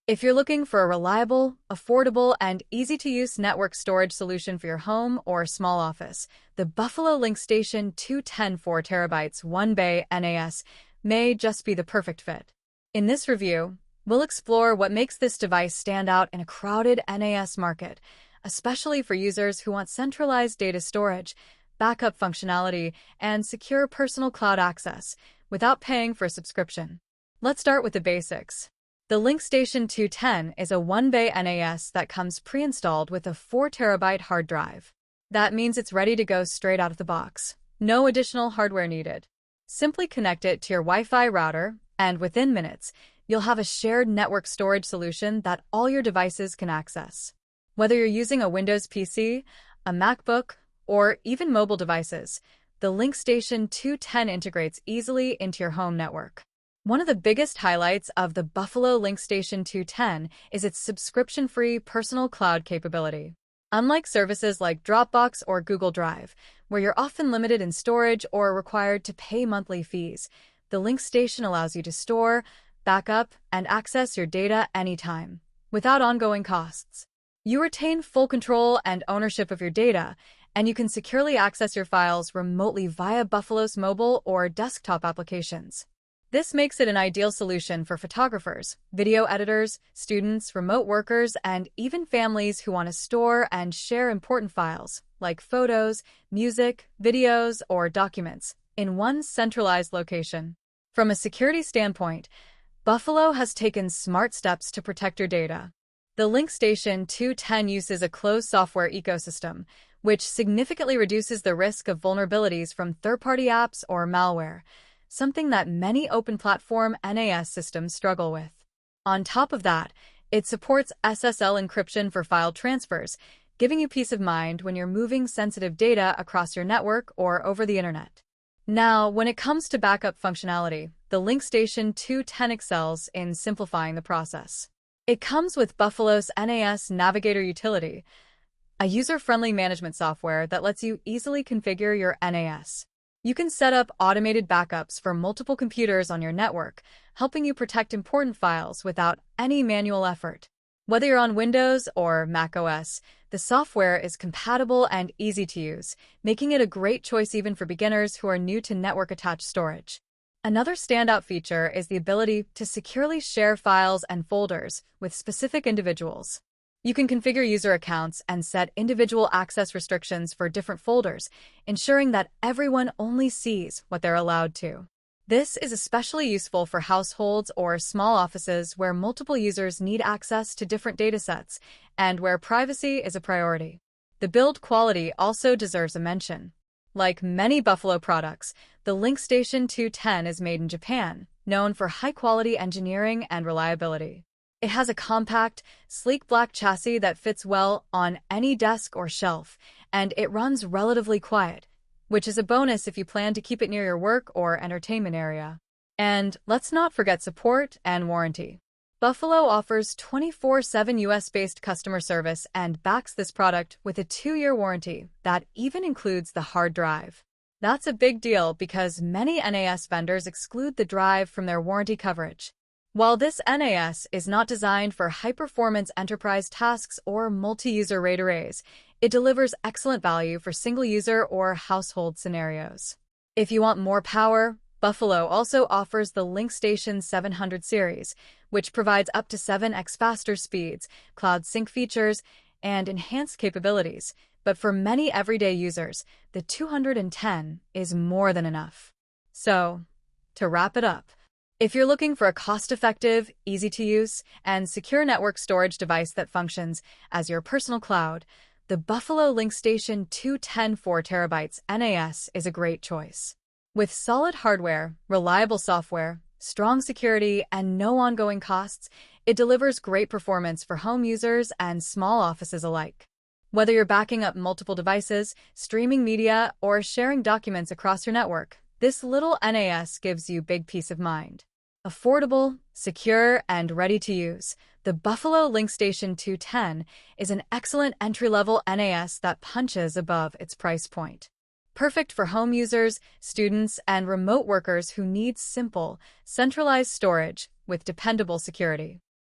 If you're looking for a reliable, affordable, and easy-to-use network storage solution for your home or small office, the Buffalo LinkStation 210 4TB 1-bay NAS may just be the perfect fit. In this review, we'll explore what makes this device stand out in a crowded NAS market, especially for users who want centralized data storage, backup functionality, and secure personal cloud access without paying for a subscription. Let's start with the basics. The LinkStation 210 is a 1-bay NAS that comes pre-installed with a 4TB hard drive. That means it's ready to go straight out of the box. No additional hardware needed. Simply connect it to your Wi-Fi router, and within minutes, you'll have a shared network storage solution that all your devices can access. Whether you're using a Windows PC, a MacBook, or even mobile devices, the LinkStation 210 integrates easily into your home network. One of the biggest highlights of the Buffalo LinkStation 210 is its subscription-free personal cloud capability. Unlike services like Dropbox or Google Drive, where you're often limited in storage or required to pay monthly fees, the LinkStation allows you to store, backup, and access your data anytime, without ongoing costs. You retain full control and ownership of your data, and you can securely access your files remotely via Buffalo's mobile or desktop applications. This makes it an ideal solution for photographers, video editors, students, remote workers, and even families who want to store and share important files, like photos, music, videos, or documents, in one centralized location. From a security standpoint, Buffalo has taken smart steps to protect your data. The LinkStation 210 uses a closed software ecosystem, which significantly reduces the risk of vulnerabilities from third-party apps or malware, something that many open-platform NAS systems struggle with. On top of that, it supports SSL encryption for file transfers, giving you peace of mind when you're moving sensitive data across your network or over the internet. Now, when it comes to backup functionality, the LinkStation 210 excels in simplifying the process. It comes with Buffalo's NAS Navigator utility, a user-friendly management software that lets you easily configure your NAS. You can set up automated backups for multiple computers on your network, helping you protect important files without any manual effort. Whether you're on Windows or Mac OS, the software is compatible and easy to use, making it a great choice even for beginners who are new to network-attached storage. Another standout feature is the ability to securely share files and folders with specific individuals. You can configure user accounts and set individual access restrictions for different folders, ensuring that everyone only sees what they're allowed to. This is especially useful for households or small offices where multiple users need access to different datasets and where privacy is a priority. The build quality also deserves a mention. Like many Buffalo products, the LinkStation 210 is made in Japan, known for high-quality engineering and reliability. It has a compact, sleek black chassis that fits well on any desk or shelf, and it runs relatively quiet, which is a bonus if you plan to keep it near your work or entertainment area. And let's not forget support and warranty. Buffalo offers 24/7 US-based customer service and backs this product with a 2-year warranty that even includes the hard drive. That's a big deal because many NAS vendors exclude the drive from their warranty coverage. While this NAS is not designed for high-performance enterprise tasks or multi-user RAID arrays, it delivers excellent value for single-user or household scenarios. If you want more power, Buffalo also offers the LinkStation 700 series, which provides up to 7x faster speeds, cloud sync features, and enhanced capabilities. But for many everyday users, the 210 is more than enough. So, to wrap it up, if you're looking for a cost-effective, easy-to-use, and secure network storage device that functions as your personal cloud, the Buffalo LinkStation 210 4TB NAS is a great choice. With solid hardware, reliable software, strong security, and no ongoing costs, it delivers great performance for home users and small offices alike. Whether you're backing up multiple devices, streaming media, or sharing documents across your network, this little NAS gives you big peace of mind. Affordable, secure, and ready to use, the Buffalo LinkStation 210 is an excellent entry-level NAS that punches above its price point. Perfect for home users, students, and remote workers who need simple, centralized storage with dependable security.